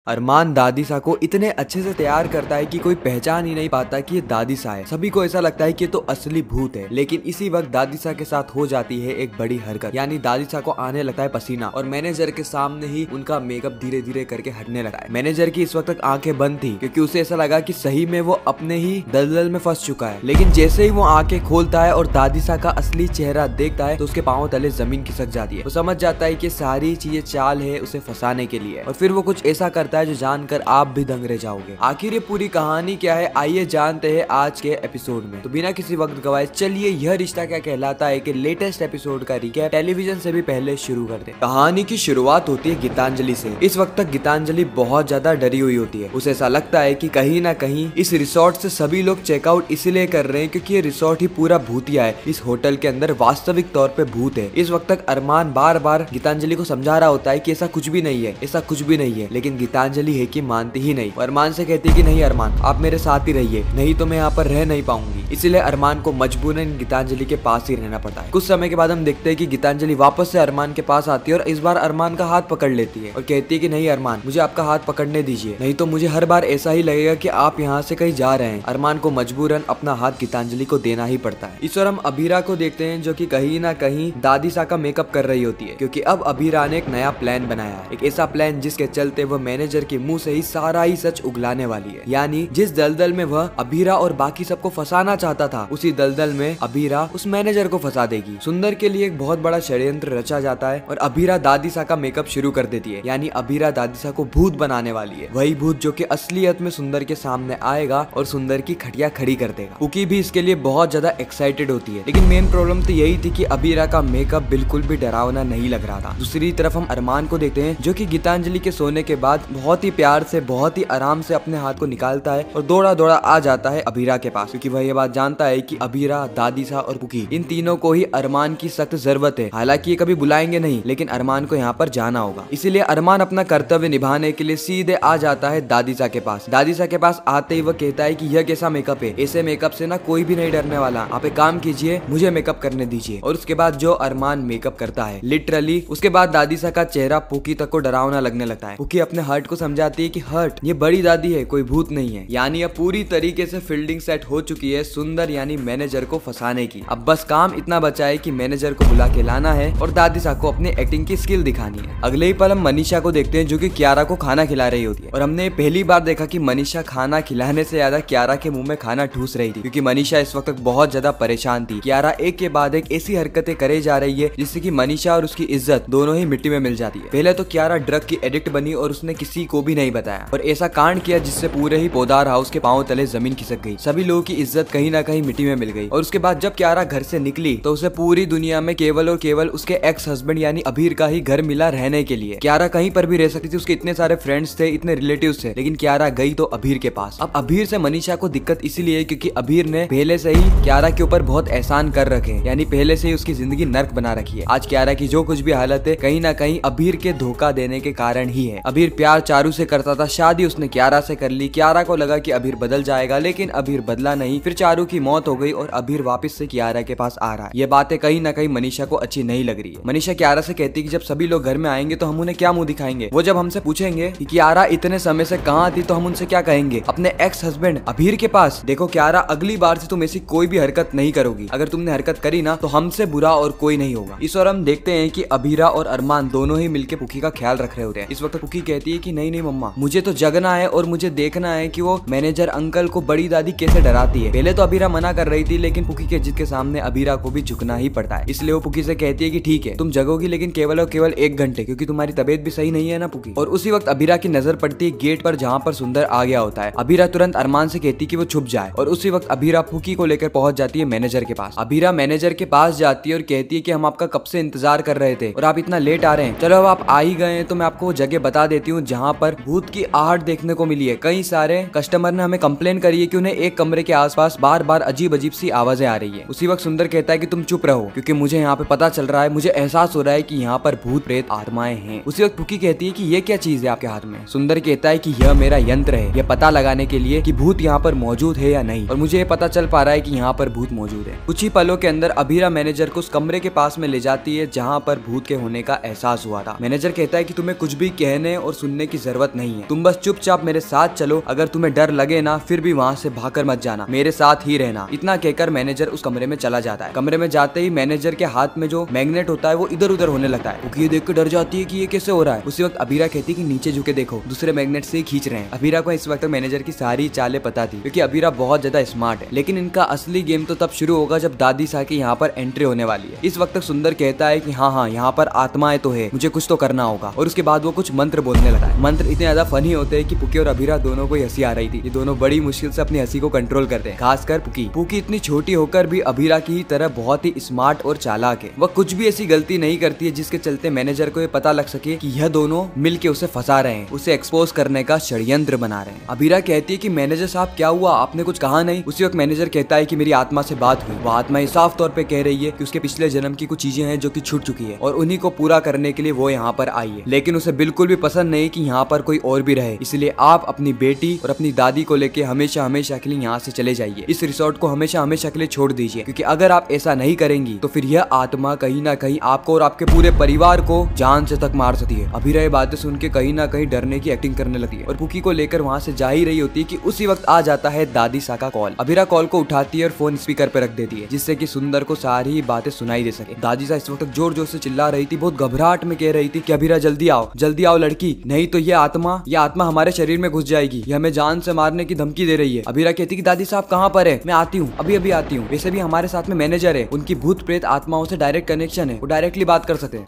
अरमान दादीसा को इतने अच्छे से तैयार करता है कि कोई पहचान ही नहीं पाता कि ये दादीसा है। सभी को ऐसा लगता है कि ये तो असली भूत है, लेकिन इसी वक्त दादीसा के साथ हो जाती है एक बड़ी हरकत, यानी दादीसा को आने लगता है पसीना और मैनेजर के सामने ही उनका मेकअप धीरे धीरे करके हटने लगा है। मैनेजर की इस वक्त तक आंखें बंद थी क्योंकि उसे ऐसा लगा कि सही में वो अपने ही दलदल में फंस चुका है, लेकिन जैसे ही वो आंखें खोलता है और दादीसा का असली चेहरा देखता है तो उसके पांव तले जमीन खिसक जाती है। वो समझ जाता है कि सारी चीजें चाल है उसे फंसाने के लिए, और फिर वो कुछ ऐसा करता है जो जानकर आप भी दंग रह जाओगे। आखिर ये पूरी कहानी क्या है, आइए जानते हैं आज के एपिसोड में। तो बिना किसी वक्त गवाए चलिए यह रिश्ता क्या कहलाता है के लेटेस्ट एपिसोड का रिकैप टेलीविजन से भी पहले शुरू करते हैं। कहानी की शुरुआत होती है गीतांजलि से। इस वक्त तक गीतांजलि बहुत ज्यादा डरी हुई होती है। उसे ऐसा लगता है कि कहीं ना कहीं इस रिसोर्ट से सभी लोग चेकआउट इसलिए कर रहे हैं क्योंकि ये रिसोर्ट ही पूरा भूतिया है। इस होटल के अंदर वास्तविक तौर पे भूत है। इस वक्त तक अरमान बार बार गीतांजलि को समझा रहा होता है कि ऐसा कुछ भी नहीं है, ऐसा कुछ भी नहीं है, लेकिन गीतांजलि है कि मानती ही नहीं। अरमान से कहती है कि नहीं अरमान, आप मेरे साथ ही रहिए, नहीं तो मैं यहाँ पर रह नहीं पाऊंगी। इसलिए अरमान को मजबूरन गीतांजलि के पास ही रहना पड़ता है। कुछ समय के बाद हम देखते हैं कि गीतांजलि वापस से अरमान के पास आती है और इस बार अरमान का हाथ पकड़ लेती है और कहती है कि नहीं अरमान, मुझे आपका हाथ पकड़ने दीजिए, नहीं तो मुझे हर बार ऐसा ही लगेगा कि आप यहाँ से कहीं जा रहे हैं। अरमान को मजबूरन अपना हाथ गीतांजलि को देना ही पड़ता है। इस और हम अबीरा को देखते हैं जो कि कहीं ना कहीं दादीसा का मेकअप कर रही होती है, क्योंकि अब अबीरा ने एक नया प्लान बनाया है। एक ऐसा प्लान जिसके चलते वह मैनेजर के मुंह से ही सारा ही सच उगलाने वाली है। यानी जिस दलदल में वह अबीरा और बाकी सबको फंसाना चाहता था, उसी दलदल में अबीरा उस मैनेजर को फंसा देगी। सुंदर के लिए एक बहुत बड़ा षड्यंत्र रचा जाता है और अबीरा दादीसा का मेकअप शुरू कर देती है। यानी अबीरा दादीसा को भूत बनाने वाली है, वही भूत जो कि असलियत में सुंदर के सामने आएगा और सुंदर की खटिया खड़ी कर देगा। पुकी भी इसके लिए बहुत ज्यादा एक्साइटेड होती है, लेकिन मेन प्रॉब्लम तो यही थी कि अबीरा का मेकअप बिल्कुल भी डरावना नहीं लग रहा था। दूसरी तरफ हम अरमान को देखते हैं जो कि गीतांजलि के सोने के बाद बहुत ही प्यार से, बहुत ही आराम से अपने हाथ को निकालता है और दौड़ा दौड़ा आ जाता है अबीरा के पास, क्योंकि वह ये बात जानता है कि अबीरा, दादीसा और पुकी इन तीनों को ही अरमान की सख्त जरूरत है। हालांकि ये कभी बुलाएंगे नहीं, लेकिन अरमान को यहाँ पर जाना होगा। इसीलिए अरमान अपना कर्तव्य निभाने के लिए सीधे आ जाता है दादीसा के पास। दादीसा के पास आते ही वह कहता है कि यह कैसा मेकअप है, ऐसे मेकअप से ना कोई भी नहीं डरने वाला, आप एक काम कीजिए, मुझे मेकअप करने दीजिए। और उसके बाद जो अरमान मेकअप करता है लिटरली, उसके बाद दादीसा का चेहरा पुकी तक को डरावना लगने लगता है। पुकी अपने हर्ट को समझाती है कि हर्ट, ये बड़ी दादी है, कोई भूत नहीं है। यानी अब पूरी तरीके से फील्डिंग सेट हो चुकी है सुंदर यानी मैनेजर को फंसाने की। अब बस काम इतना बचा है कि मैनेजर को बुला के लाना है और दादीसा को अपनी एक्टिंग की स्किल दिखानी है। अगले ही पल हम मनीषा को देखते हैं जो कि कियारा को खाना खिला रही होती है, और हमने पहली बार देखा कि मनीषा खाना खिलाने से ज्यादा कियारा के मुंह में खाना ठूस रही थी, क्योंकि मनीषा इस वक्त बहुत ज्यादा परेशान थी। कियारा एक के बाद एक ऐसी हरकतें करे जा रही है जिससे कि मनीषा और उसकी इज्जत दोनों ही मिट्टी में मिल जाती है। पहले तो कियारा ड्रग की एडिक्ट बनी और उसने किसी को भी नहीं बताया और ऐसा कांड किया जिससे पूरे ही पोदार हाउस के पांव तले जमीन खिसक गई। सभी लोगों की इज्जत कहीं ना कहीं मिट्टी में मिल गई। और उसके बाद जब कियारा घर से निकली तो उसे पूरी दुनिया में केवल और केवल उसके एक्स हस्बैंड यानी अबीर का ही घर मिला रहने के लिए। कियारा कहीं पर भी रह सकती थी, उसके इतने सारे फ्रेंड्स थे, इतने रिलेटिव्स थे, लेकिन कियारा गई तो अबीर के पास। अब अबीर से मनीषा को दिक्कत इसीलिए क्योंकि अबीर ने पहले से ही कियारा के ऊपर बहुत एहसान कर रखे हैं, यानी पहले से ही उसकी जिंदगी नर्क बना रखी है। आज कियारा की जो कुछ भी हालत है कहीं ना कहीं अबीर के धोखा देने के कारण ही है। अबीर प्यार चारू से करता था, शादी उसने कियारा से कर ली। कियारा को लगा कि अबीर बदल जाएगा, लेकिन अबीर बदला नहीं। फिर चारू की मौत हो गई और अबीर वापस से कियारा के पास आ रहा है। ये बातें कहीं ना कहीं मनीषा को अच्छी नहीं लग रही है। मनीषा कियारा से कहती है कि जब सभी लोग घर में आएंगे तो हम उन्हें क्या मुंह दिखाएंगे। वो जब हमसे पूछेंगे कि कियारा इतने समय से कहाँ थी तो हम उनसे क्या कहेंगे, अपने एक्स हस्बैंड अबीर के पास। देखो कियारा, अगली बार से तुम ऐसी कोई भी हरकत नहीं करोगी। अगर तुमने हरकत करी ना तो हमसे बुरा और कोई नहीं होगा। इस और हम देखते हैं कि अबीरा और अरमान दोनों ही मिलकर पुकी का ख्याल रख रहे होते हैं। इस वक्त पुकी कहती है कि नहीं नहीं मम्मा, मुझे तो जगना है और मुझे देखना है कि वो मैनेजर अंकल को बड़ी दादी कैसे डराती है। पहले तो अबीरा मना कर रही थी, लेकिन पुकी के जिद के सामने अबीरा को भी झुकना ही पड़ता है। इसलिए वो पुकी से कहती है कि ठीक है, तुम जगोगी लेकिन केवल और केवल 1 घंटे, क्योंकि तुम्हारी तबीयत भी सही नहीं है ना पुकी। और उसी वक्त अबीरा की नजर पड़ती है गेट पर जहाँ पर सुंदर आ गया होता है। अबीरा तुरंत अरमान से कहती है कि वो छुप जाए और उसी वक्त अबीरा पुकी को लेकर पहुंच जाती है मैनेजर के पास। अबीरा मैनेजर के पास जाती है और कहती है कि हम आपका कब से इंतजार कर रहे थे और आप इतना लेट आ रहे हैं। चलो अब आप आ ही गए हैं तो मैं आपको वो जगह बता देती हूँ जहाँ पर भूत की आहट देखने को मिली है। कई सारे कस्टमर ने हमें कंप्लेन करी है कि उन्हें एक कमरे के आसपास बार बार अजीब अजीब सी आवाजें आ रही है। उसी वक्त सुंदर कहता है कि तुम चुप रहो, क्योंकि मुझे यहाँ पे पता चल रहा है, मुझे एहसास हो रहा है कि यहाँ पर भूत प्रेत आत्माएं हैं। उसी वक्त पुकी कहती है कि ये क्या चीज है आपके हाथ में। सुंदर कहता है कि यह मेरा यंत्र है, यह पता लगाने के लिए कि भूत यहाँ पर मौजूद है या नहीं, और मुझे ये पता चल पा रहा है कि यहाँ पर भूत मौजूद है। कुछ ही पलों के अंदर अभीरा मैनेजर को उस कमरे के पास में ले जाती है जहाँ पर भूत के होने का एहसास हुआ था। मैनेजर कहता है कि तुम्हें कुछ भी कहने और सुनने की जरूरत नहीं है, तुम बस चुपचाप मेरे साथ चलो, अगर तुम्हें डर लगे ना फिर भी वहाँ से भागकर मत जाना, मेरे साथ ही रहना। इतना कहकर मैनेजर उस कमरे में चला जाता है। कमरे में जाते ही मैनेजर के हाथ में जो मैग्नेट होता है वो इधर उधर होने लगता है। पुकी ये देख कर डर जाती है कि ये कैसे हो रहा है। उसी वक्त अभीरा कहती है कि नीचे झुके देखो, दूसरे मैग्नेट से खींच रहे हैं। अभीरा को इस वक्त मैनेजर की सारी चालें पता थी, क्योंकि अभीरा बहुत ज्यादा स्मार्ट है। लेकिन इनका असली गेम तो तब शुरू होगा जब दादी सा की यहाँ पर एंट्री होने वाली है। इस वक्त सुंदर कहता है कि हाँ, यहाँ पर आत्माएं तो है, मुझे कुछ तो करना होगा। और उसके बाद वो कुछ मंत्र बोलने लगा है। मंत्र इतने ज्यादा फनी होते हैं कि पुकी और अभीरा दोनों को हंसी आ रही थी। ये दोनों बड़ी मुश्किल से अपनी हंसी को कंट्रोल करते हैं, खासकर पुकी इतनी छोटी होकर भी अभीरा की तरह बहुत ही स्मार्ट और चालाक है। वह कुछ भी ऐसी गलती नहीं करती है जिसके चलते मैनेजर को ये पता लग सके कि यह दोनों मिलके उसे फंसा रहे हैं, उसे एक्सपोज करने का षड्यंत्र बना रहे हैं। अभीरा कहती है कि मैनेजर साहब क्या हुआ, आपने कुछ कहा नहीं। उसी वक्त मैनेजर कहता है कि मेरी आत्मा से बात हुई। वो आत्मा साफ तौर पे कह रही है कि उसके पिछले जन्म की कुछ चीजें हैं जो कि छूट चुकी है, और उन्हीं को पूरा करने के लिए वो यहाँ पर आई है। लेकिन उसे बिल्कुल भी पसंद नहीं कि यहाँ पर कोई और भी रहे, इसलिए आप अपनी बेटी और अपनी दादी को लेके हमेशा हमेशा के लिए यहाँ से चले जाइए। इस रिसोर्ट को हमेशा हमेशा के लिए छोड़ दीजिए, क्योंकि अगर आप ऐसा नहीं करेंगी तो फिर यह आत्मा कहीं ना कहीं आपको और आपके पूरे परिवार को जान से तक मार सकती है। अभीरा ये बातें सुन के कहीं ना कहीं डरने की एक्टिंग करने लगती है और पुकी को लेकर वहाँ से जा ही रही होती है कि उसी वक्त आ जाता है दादी सा का कॉल। अभीरा कॉल को उठाती है और फोन स्पीकर पे रख देती है, जिससे कि सुंदर को सारी बातें सुनाई दे सके। दादी सा इस वक्त जोर जोर से चिल्ला रही थी, बहुत घबराहट में कह रही थी कि अभीरा जल्दी आओ लड़की, नहीं तो ये आत्मा हमारे शरीर में घुस जाएगी, ये हमें जान से मारने की धमकी दे रही है। अभीरा कहती कि दादी साहब कहाँ पर है, मैं आती हूँ, अभी आती हूँ। वैसे भी हमारे साथ में मैनेजर है, उनकी भूत प्रेत आत्माओं से डायरेक्ट कनेक्शन है, वो डायरेक्टली बात कर सकते हैं,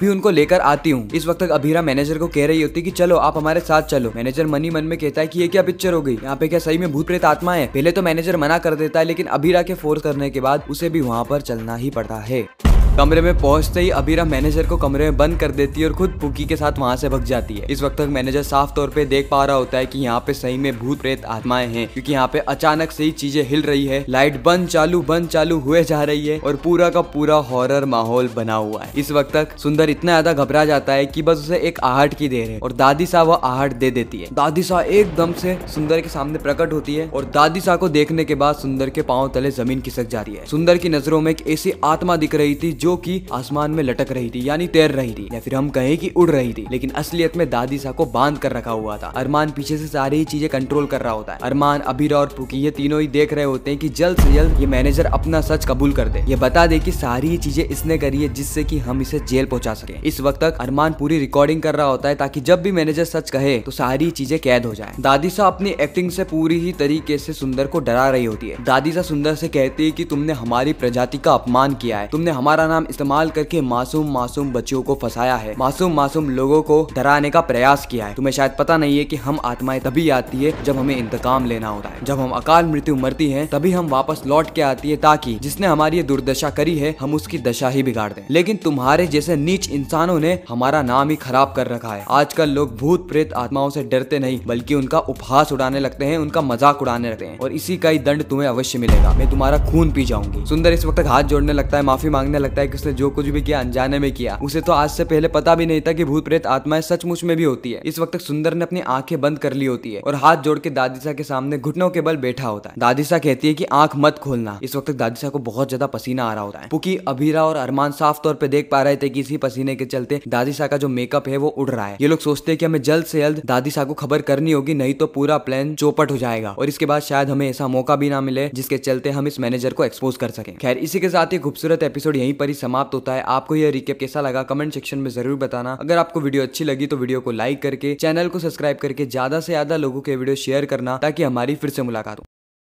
भी उनको लेकर आती हूँ। इस वक्त तक अभीरा मैनेजर को कह रही होती कि चलो आप हमारे साथ चलो। मैनेजर मनी मन में कहता है कि ये क्या पिक्चर हो गई, यहाँ पे क्या सही में भूत प्रेत आत्मा है। पहले तो मैनेजर मना कर देता है, लेकिन अभीरा के फोर्स करने के बाद उसे भी वहाँ पर चलना ही पड़ता है। कमरे में पहुंचते ही अभीरा मैनेजर को कमरे में बंद कर देती है और खुद पुकी के साथ वहां से भाग जाती है। इस वक्त तक मैनेजर साफ तौर पे देख पा रहा होता है कि यहाँ पे सही में भूत प्रेत आत्माएं हैं, क्योंकि यहाँ पे अचानक से ही चीजें हिल रही है, लाइट बंद चालू हुए जा रही है और पूरा का पूरा हॉरर माहौल बना हुआ है। इस वक्त तक सुंदर इतना ज्यादा घबरा जाता है कि बस उसे एक आहट की देर है और दादी सा वो आहट दे देती है। दादी सा एकदम से सुंदर के सामने प्रकट होती है और दादी सा को देखने के बाद सुंदर के पांव तले जमीन खिसक जा रही है। सुंदर की नजरों में एक ऐसी आत्मा दिख रही थी जो कि आसमान में लटक रही थी, यानी तैर रही थी, या फिर हम कहें कि उड़ रही थी, लेकिन असलियत में दादी सा को बांध कर रखा हुआ था। अरमान पीछे से सारी ही चीजें कंट्रोल कर रहा होता है। अरमान, अभीरा और पुकी ये तीनों ही देख रहे होते हैं कि जल्द से जल्द ये मैनेजर अपना सच कबूल कर दे, ये बता दे कि सारी ही चीजें इसने करी है जिससे कि हम इसे जेल पहुंचा सके। इस वक्त तक अरमान पूरी रिकॉर्डिंग कर रहा होता है ताकि जब भी मैनेजर सच कहे तो सारी चीजें कैद हो जाए। दादी सा अपनी एक्टिंग से पूरी ही तरीके से सुंदर को डरा रही होती है। दादी सा सुंदर से कहती है कि तुमने हमारी प्रजाति का अपमान किया है, तुमने हमारा नाम इस्तेमाल करके मासूम बच्चों को फंसाया है, मासूम लोगों को डराने का प्रयास किया है। तुम्हें शायद पता नहीं है कि हम आत्माएं तभी आती है जब हमें इंतकाम लेना होता है, जब हम अकाल मृत्यु मरती हैं तभी हम वापस लौट के आती है, ताकि जिसने हमारी ये दुर्दशा करी है हम उसकी दशा ही बिगाड़ दें। लेकिन तुम्हारे जैसे नीच इंसानों ने हमारा नाम ही खराब कर रखा है। आजकल लोग भूत प्रेत आत्माओं से डरते नहीं बल्कि उनका उपहास उड़ाने लगते हैं, उनका मजाक उड़ाने लगते हैं, और इसी का ही दंड तुम्हें अवश्य मिलेगा। मैं तुम्हारा खून पी जाऊंगी। सुंदर इस वक्त हाथ जोड़ने लगता है, माफी मांगने लगता है कि उसने जो कुछ भी किया अनजाने में किया। उसे तो आज से पहले पता भी नहीं था कि भूत प्रेत आत्माएं सचमुच में भी होती है। इस वक्त सुंदर ने अपनी आंखें बंद कर ली होती है और हाथ जोड़ के दादीसा के सामने घुटनों के बल बैठा होता है। दादीसा कहती है कि आंख मत खोलना। इस वक्त दादीसा को बहुत ज्यादा पसीना आ रहा होता है। पुकी, अभीरा और अरमान साफ तौर पे देख पा रहे थे कि इसी पसीने के चलते दादीसा का जो मेकअप है वो उड़ रहा है। ये लोग सोचते हैं कि हमें जल्द से जल्द दादीसा को खबर करनी होगी, नहीं तो पूरा प्लान चौपट हो जाएगा और इसके बाद शायद हमें ऐसा मौका भी ना मिले जिसके चलते हम इस मैनेजर को एक्सपोज कर सकें। खैर, इसी के साथ ये खूबसूरत एपिसोड यहीं पर ही समाप्त होता है। आपको यह रिकेप कैसा लगा कमेंट सेक्शन में जरूर बताना। अगर आपको वीडियो अच्छी लगी तो वीडियो को लाइक करके चैनल को सब्सक्राइब करके ज्यादा से ज्यादा लोगों के वीडियो शेयर करना, ताकि हमारी फिर से मुलाकात हो।